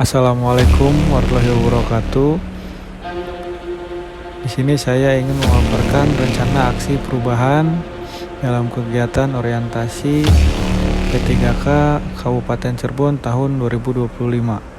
Assalamualaikum warahmatullahi wabarakatuh. Di sini saya ingin memaparkan rencana aksi perubahan dalam kegiatan orientasi P3K Kabupaten Cirebon tahun 2025.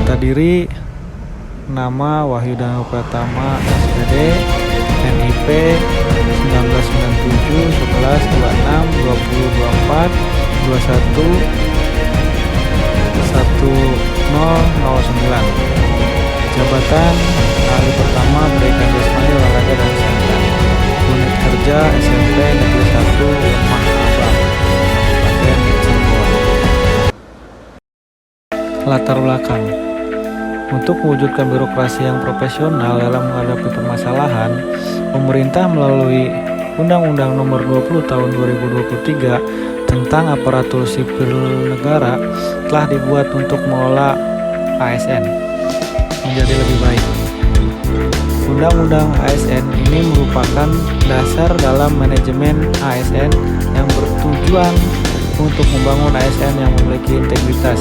Data diri: nama Wahyu Danu Pratama SPD, NIP 1997 11 26 2024 21 1009. Jabatan Ahli Pertama Pendidikan Jasmani Olahraga dan Kesehatan, Unit Kerja SMP Negeri 1 Lemah Abang, Kabupaten Cirebon. Latar belakang: untuk mewujudkan birokrasi yang profesional dalam menghadapi permasalahan, pemerintah melalui Undang-Undang Nomor 20 Tahun 2023 tentang Aparatur Sipil Negara telah dibuat untuk mengelola ASN menjadi lebih baik. Undang-Undang ASN ini merupakan dasar dalam manajemen ASN yang bertujuan untuk membangun ASN yang memiliki integritas,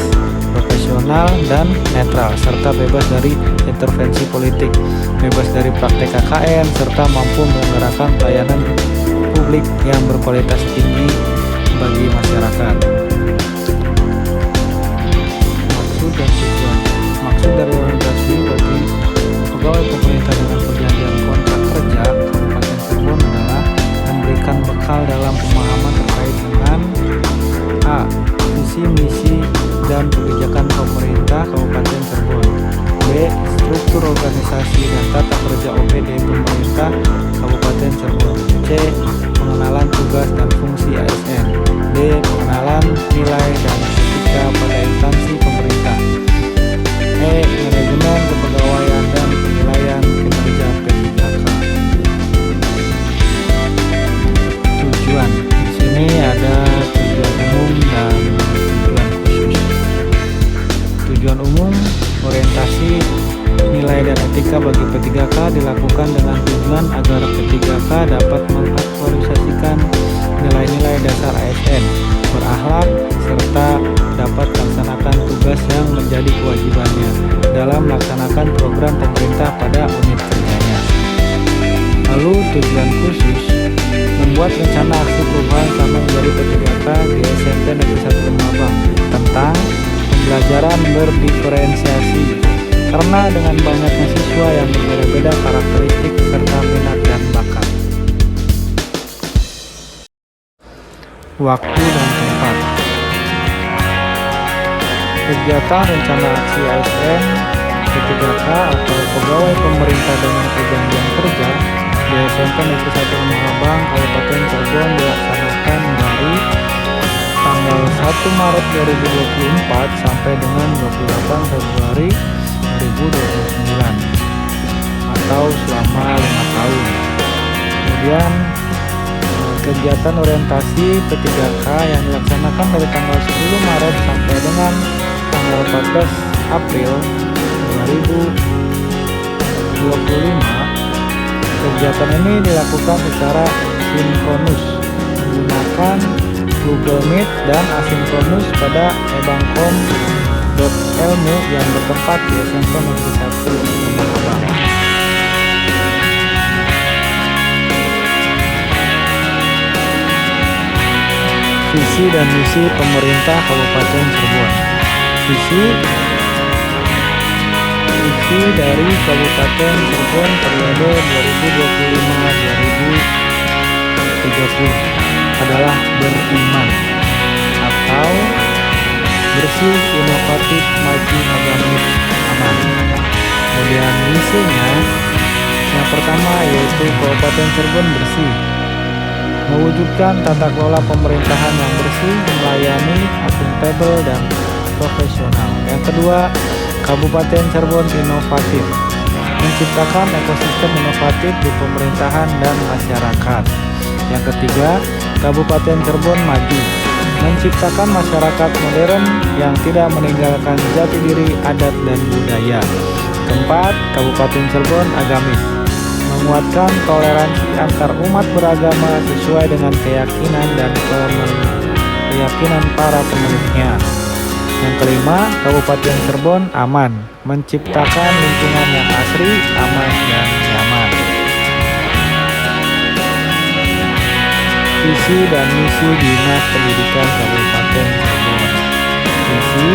profesional dan netral, serta bebas dari intervensi politik, bebas dari praktek KKN, serta mampu menyelenggarakan pelayanan publik yang berkualitas tinggi bagi masyarakat. Maksud dan tujuan: maksud dari orientasi bagi pegawai pemerintah dengan perjanjian kontrak kerja Kabupaten Cirebon adalah memberikan bekal dalam pemahaman terkait dengan A. Visi, misi, dan kebijakan pemerintah Kabupaten Cirebon. B. Struktur organisasi dan tata kerja OPD pemerintah Kabupaten Cirebon. C. Pengenalan tugas dan fungsi ASN. D. Pengenalan nilai dan etika pada instansi pemerintah. E. Manajemen kepegawaian dan penilaian kinerja P3K. Tujuan: di sini ada tujuan umum dan tujuan khusus. Tujuan umum: orientasi nilai dan etika bagi P3K dilakukan dengan tujuan agar P3K dapat mengaktualisasikan nilai-nilai dasar ASN, berakhlak, serta dapat melaksanakan tugas yang menjadi kewajibannya dalam melaksanakan program pemerintah pada unit kerjanya. Lalu tujuan khusus: membuat rencana aksi perubahan sama menjadi P3K di SMP Negeri 1 Lemah Abang tentang pembelajaran berdiferensiasi, karena dengan banyaknya siswa yang berbeda-beda karakteristik serta minat dan bakat. Waktu dan tempat: kegiatan rencana aksi ASN P3K atau pegawai pemerintah dengan perjanjian kerja di SMP Negeri 1 Lemah Abang, Kabupaten Cirebon dilaksanakan dari tanggal 1 Maret 2024 sampai dengan 28 Februari 2029 atau selama 5 tahun. Kemudian kegiatan orientasi P3K yang dilaksanakan dari tanggal 10 Maret sampai dengan tanggal 14 April 2025. Kegiatan ini dilakukan secara sinkronus menggunakan Google Meet dan asinkronus pada ebangkom.ilmu yang bertempat di SMP Negeri 1 Lemah Abang. Visi dan misi pemerintah Kabupaten Cirebon. Visi dari Kabupaten Cirebon periode 2025-2030 adalah beriman atau bersih, inovatif, maju, agamis, aman. Kemudian misinya yang pertama yaitu Kabupaten Cirebon bersih, mewujudkan tata kelola pemerintahan yang bersih, melayani, akuntabel, dan profesional. Yang kedua, Kabupaten Cirebon inovatif, menciptakan ekosistem inovatif di pemerintahan dan masyarakat. Yang ketiga, Kabupaten Cirebon maju, menciptakan masyarakat modern yang tidak meninggalkan jati diri, adat, dan budaya. Keempat, Kabupaten Cirebon agamis, menguatkan toleransi antar umat beragama sesuai dengan keyakinan dan keyakinan para pemiliknya. Yang kelima, Kabupaten Cirebon aman, menciptakan lingkungan yang asri, aman, dan nyaman. Visi dan misi Dinas Pendidikan Kabupaten Cirebon. Visi,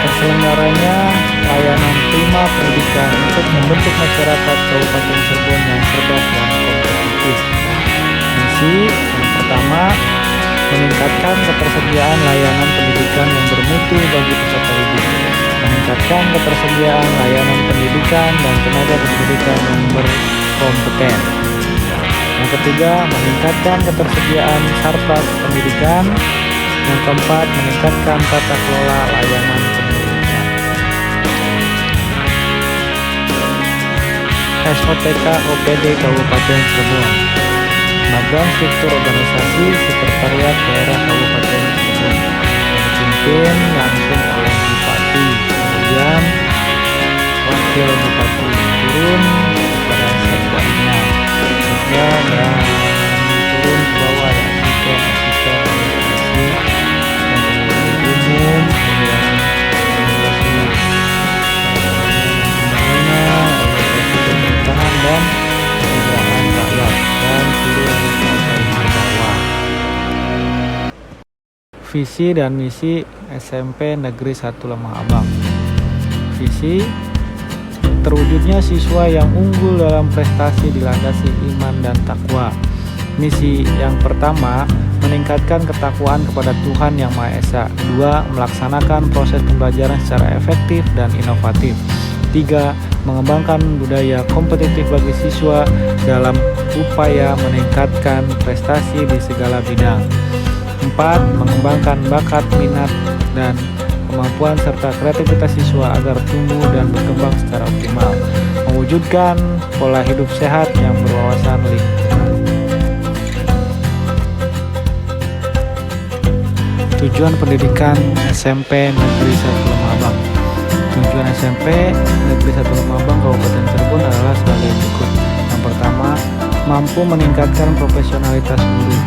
terselenggaranya layanan prima pendidikan untuk membentuk masyarakat Kabupaten Cirebon yang cerdas dan kompetitif. Misi yang pertama, meningkatkan ketersediaan layanan pendidikan yang bermutu bagi peserta didik, meningkatkan ketersediaan layanan pendidikan dan tenaga pendidikan yang berkompeten. Yang ketiga, meningkatkan ketersediaan sarpras pendidikan. Yang keempat, meningkatkan tata kelola layanan pendidikan. SOTK OPD Kabupaten Cirebon. Magang struktur organisasi Sekretariat Daerah Kabupaten Cirebon, dipimpin langsung oleh Bupati, kemudian Wakil Bupati turun kepada sekretariatnya, dan turun ke bawah ya, asisten organisasi, umum, kemudian organisasi pemerintahan dan kesejahteraan rakyat, dan turun sampai ke bawah. Visi dan misi SMP Negeri 1 Lemah Abang. Visi, terwujudnya siswa yang unggul dalam prestasi dilandasi iman dan takwa. Misi yang pertama, meningkatkan ketakwaan kepada Tuhan Yang Maha Esa. 2. Melaksanakan proses pembelajaran secara efektif dan inovatif. 3. Mengembangkan budaya kompetitif bagi siswa dalam upaya meningkatkan prestasi di segala bidang. 4. Mengembangkan bakat, minat, dan kemampuan serta kreativitas siswa agar tumbuh dan berkembang secara optimal. Mewujudkan pola hidup sehat yang berwawasan lingkungan. Tujuan pendidikan SMP Negeri 1 Lemah Abang. Tujuan SMP Negeri 1 Lemah Abang Kabupaten Cirebon adalah sebagai berikut. Yang pertama, mampu meningkatkan profesionalitas guru,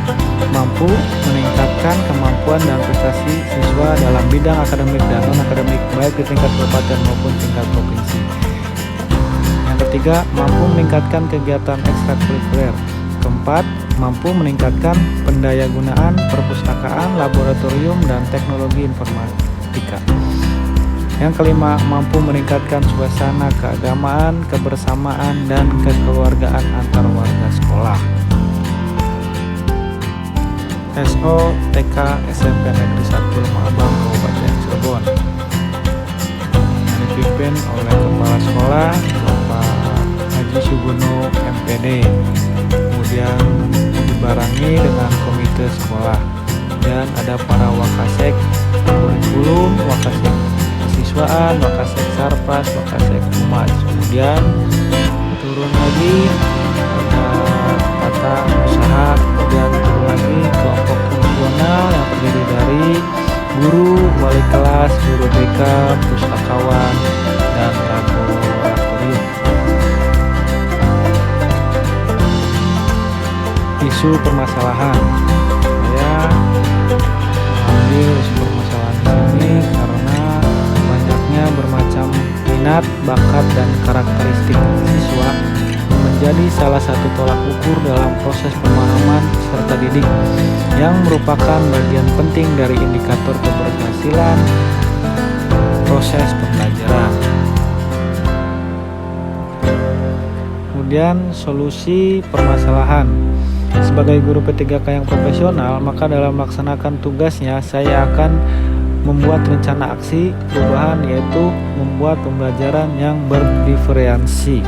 mampu meningkatkan kemampuan dan prestasi siswa dalam bidang akademik dan non-akademik baik di tingkat kabupaten maupun tingkat provinsi. Yang ketiga, mampu meningkatkan kegiatan ekstrakurikuler. Keempat, mampu meningkatkan pendayagunaan perpustakaan, laboratorium, dan teknologi informatika. Yang kelima, mampu meningkatkan suasana keagamaan, kebersamaan, dan kekeluargaan antar warga sekolah. SOTK SMP Negeri 1 Lemah Abang Kabupaten Cirebon, dipimpin oleh Kepala Sekolah Bapak Haji Sugono MPD, kemudian dibarengi dengan komite sekolah, dan ada para wakasek kurikulum, wakasek kesiswaan, wakasek sarpras, wakasek humas. Kemudian turun lagi ada tata usaha, kemudian turun lagi kelompok fungsional yang terdiri dari guru, wali kelas, guru BK, pustakawan, dan laboratorium. Isu permasalahan, saya mengambil isu permasalahan ini karena banyaknya bermacam minat, bakat, dan karakteristik siswa menjadi salah satu tolak ukur dalam proses pemahaman serta didik yang merupakan bagian penting dari indikator keberhasilan proses pembelajaran. Kemudian solusi permasalahan. Sebagai guru P3K yang profesional, maka dalam melaksanakan tugasnya saya akan membuat rencana aksi perubahan, yaitu membuat pembelajaran yang berdiferensi.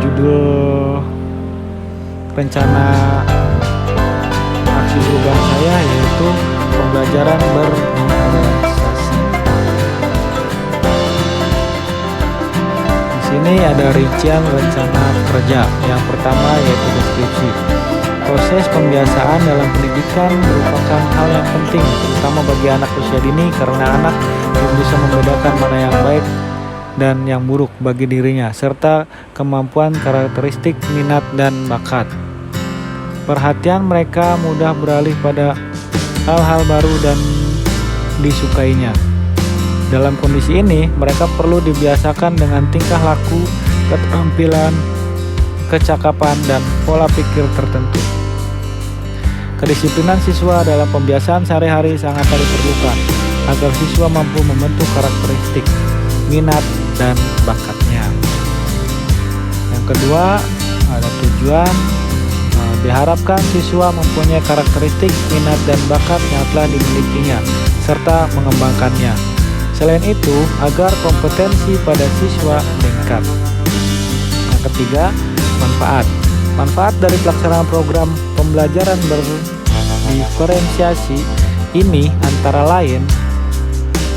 Judul rencana aksi perubahan saya yaitu pembelajaran berdiferensiasi. Di sini ada rincian rencana kerja. Yang pertama yaitu deskripsi. Proses pembiasaan dalam pendidikan merupakan hal yang penting, terutama bagi anak usia dini karena anak belum bisa membedakan mana yang baik dan yang buruk bagi dirinya, serta kemampuan karakteristik, minat, dan bakat. Perhatian mereka mudah beralih pada hal-hal baru dan disukainya. Dalam kondisi ini, mereka perlu dibiasakan dengan tingkah laku, keterampilan, kecakapan, dan pola pikir tertentu. Kedisiplinan siswa dalam pembiasaan sehari-hari sangat diperlukan agar siswa mampu membentuk karakteristik, minat, dan bakatnya. Yang kedua, ada tujuan. Diharapkan siswa mempunyai karakteristik, minat, dan bakat yang telah dimilikinya, serta mengembangkannya. Selain itu, agar kompetensi pada siswa meningkat. Yang ketiga, manfaat. Manfaat dari pelaksanaan program pembelajaran berdiferensiasi ini antara lain: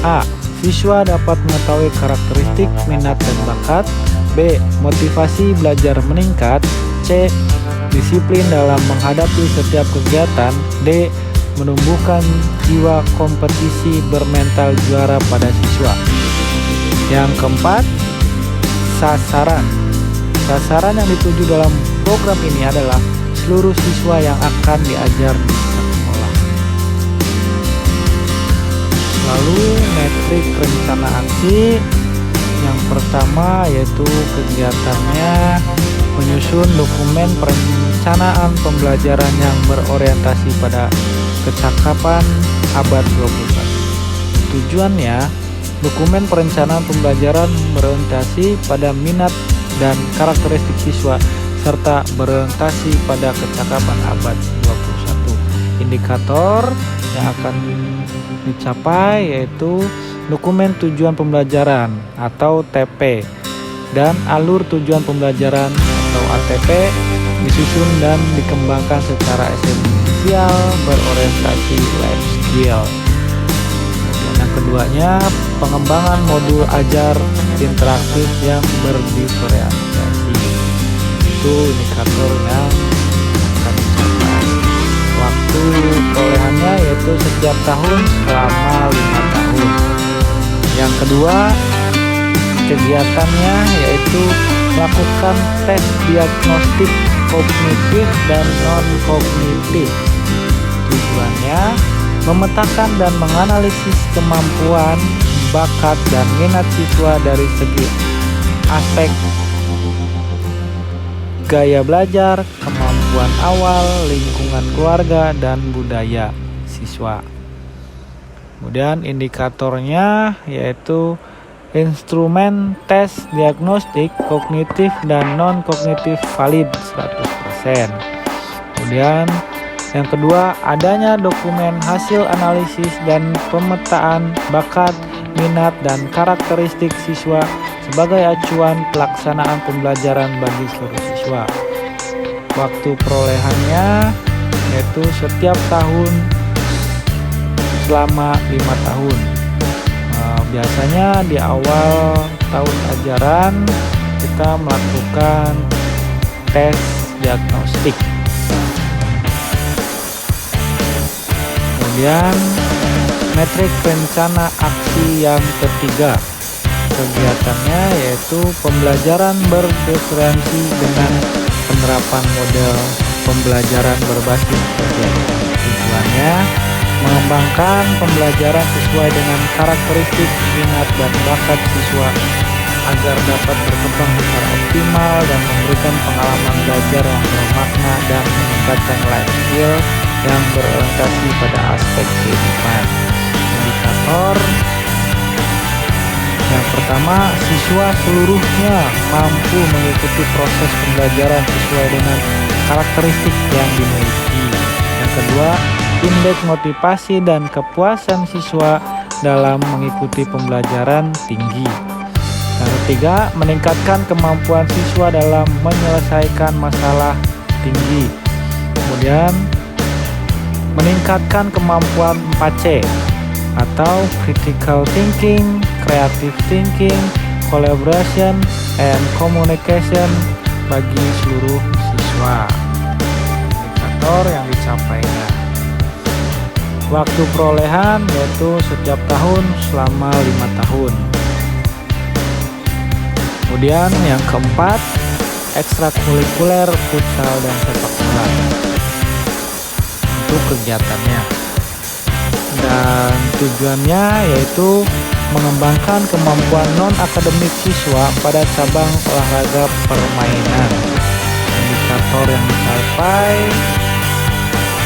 A. Siswa dapat mengetahui karakteristik, minat, dan bakat. B. Motivasi belajar meningkat. C. Disiplin dalam menghadapi setiap kegiatan. D. Menumbuhkan jiwa kompetisi bermental juara pada siswa. Yang keempat, sasaran. Sasaran yang dituju dalam program ini adalah seluruh siswa yang akan diajar di sekolah. Lalu metrik rencana aksi. Yang pertama yaitu kegiatannya menyusun dokumen perencanaan pembelajaran yang berorientasi pada kecakapan abad 21. Tujuannya, dokumen perencanaan pembelajaran berorientasi pada minat dan karakteristik siswa serta berorientasi pada kecakapan abad 21. Indikator yang akan dicapai yaitu dokumen tujuan pembelajaran atau TP dan alur tujuan pembelajaran atau ATP disusun dan dikembangkan secara esensial berorientasi life skill. Yang keduanya, pengembangan modul ajar interaktif yang berdiferensiasi. Itu indikator yang akan dicapai. Waktu perolehannya yaitu setiap tahun selama 5 tahun. Yang kedua, kegiatannya yaitu melakukan tes diagnostik kognitif dan non-kognitif. Tujuannya memetakan dan menganalisis kemampuan, bakat, dan minat siswa dari segi aspek gaya belajar, kemampuan awal, lingkungan keluarga, dan budaya siswa. Kemudian indikatornya yaitu instrumen tes diagnostik kognitif dan non-kognitif valid 100%. Kemudian yang kedua, adanya dokumen hasil analisis dan pemetaan bakat, minat, dan karakteristik siswa sebagai acuan pelaksanaan pembelajaran bagi seluruh siswa. Waktu perolehannya yaitu setiap tahun selama 5 tahun. Biasanya di awal tahun ajaran kita melakukan tes diagnostik. Kemudian metrik rencana aksi yang ketiga. Kegiatannya yaitu pembelajaran berdiferensi dengan penerapan model pembelajaran berbasis kegiatan. Tujuannya mengembangkan pembelajaran sesuai dengan karakteristik, minat, dan bakat siswa agar dapat berkembang secara optimal dan memberikan pengalaman belajar yang bermakna dan meningkatkan life skill yang berorientasi pada aspek kehidupan. Indikator yang pertama, siswa seluruhnya mampu mengikuti proses pembelajaran sesuai dengan karakteristik yang dimiliki. Yang kedua, indeks motivasi dan kepuasan siswa dalam mengikuti pembelajaran tinggi. Yang ketiga, meningkatkan kemampuan siswa dalam menyelesaikan masalah tinggi. Kemudian, meningkatkan kemampuan 4C atau critical thinking, creative thinking, collaboration, and communication bagi seluruh siswa. indikator yang dicapainya. Waktu perolehan yaitu setiap tahun selama 5 tahun. Kemudian yang keempat, ekstrakurikuler futsal dan sepak bola untuk kegiatannya. Dan tujuannya yaitu mengembangkan kemampuan non-akademik siswa pada cabang olahraga permainan. Indikator yang dicapai,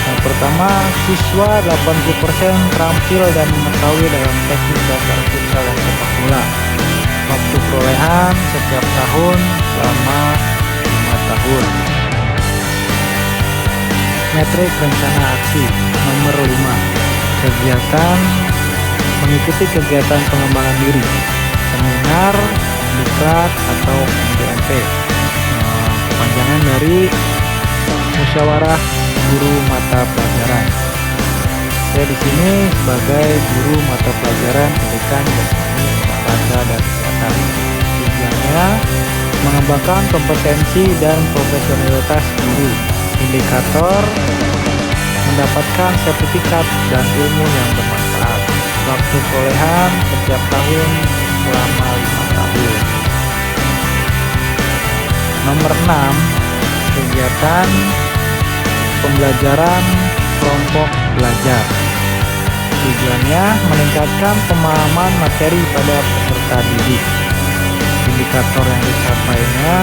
yang pertama, siswa 80% terampil dan mengetahui dalam teknik dasar futsal dan sepak bola. Waktu perolehan setiap tahun selama 5 tahun. Metrik rencana aksi nomor 5. Kegiatan mengikuti kegiatan pengembangan diri, seminar, diklat atau MDMP. Kepanjangan dari musyawarah guru mata pelajaran. Saya di sini sebagai guru mata pelajaran pendidikan jasmani, olahraga dan kesehatan. Tujuannya mengembangkan kompetensi dan profesionalitas guru. Indikator mendapatkan sertifikat dan ilmu yang bermanfaat. Waktu perolehan setiap tahun selama 5 tahun. Nomor 6, kegiatan pembelajaran kelompok belajar. Tujuannya meningkatkan pemahaman materi pada peserta didik. Indikator yang dicapainya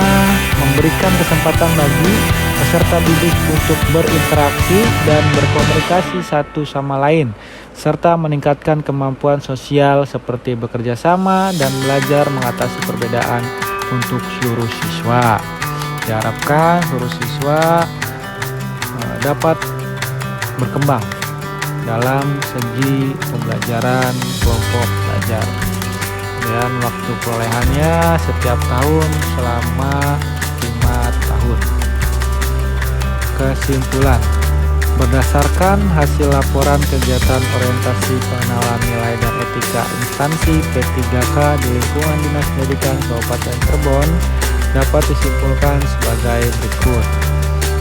memberikan kesempatan bagi peserta didik untuk berinteraksi dan berkomunikasi satu sama lain, serta meningkatkan kemampuan sosial seperti bekerja sama dan belajar mengatasi perbedaan untuk seluruh siswa. Diharapkan seluruh siswa dapat berkembang dalam segi pembelajaran kelompok belajar. Dan waktu perolehannya setiap tahun selama 5 tahun. Kesimpulan, berdasarkan hasil laporan kegiatan orientasi pengenalan nilai dan etika instansi P3K di lingkungan Dinas Pendidikan Kabupaten Cirebon dapat disimpulkan sebagai berikut.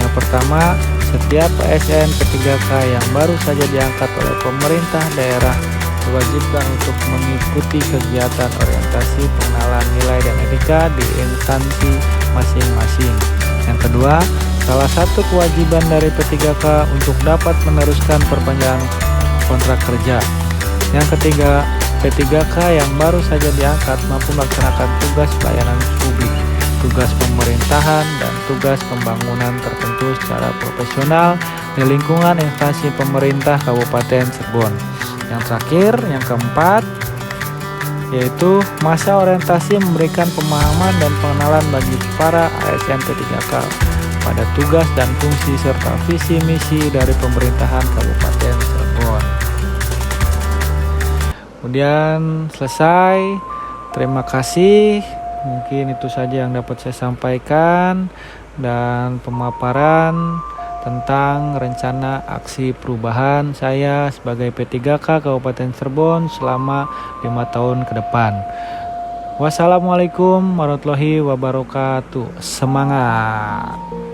Yang pertama, setiap ASN P3K yang baru saja diangkat oleh pemerintah daerah diwajibkan untuk mengikuti kegiatan orientasi pengenalan nilai dan etika di instansi masing-masing. Yang kedua, salah satu kewajiban dari P3K untuk dapat meneruskan perpanjangan kontrak kerja. Yang ketiga, P3K yang baru saja diangkat mampu melaksanakan tugas pelayanan publik, tugas pemerintahan, dan tugas pembangunan tertentu secara profesional di lingkungan instansi pemerintah Kabupaten Cirebon. Yang terakhir, yang keempat, yaitu masa orientasi memberikan pemahaman dan pengenalan bagi para ASN P3K pada tugas dan fungsi serta visi misi dari pemerintahan Kabupaten Cirebon. Kemudian selesai. Terima kasih. Mungkin itu saja yang dapat saya sampaikan dan pemaparan tentang rencana aksi perubahan saya sebagai P3K Kabupaten Cirebon selama 5 tahun ke depan. Wassalamualaikum warahmatullahi wabarakatuh. Semangat!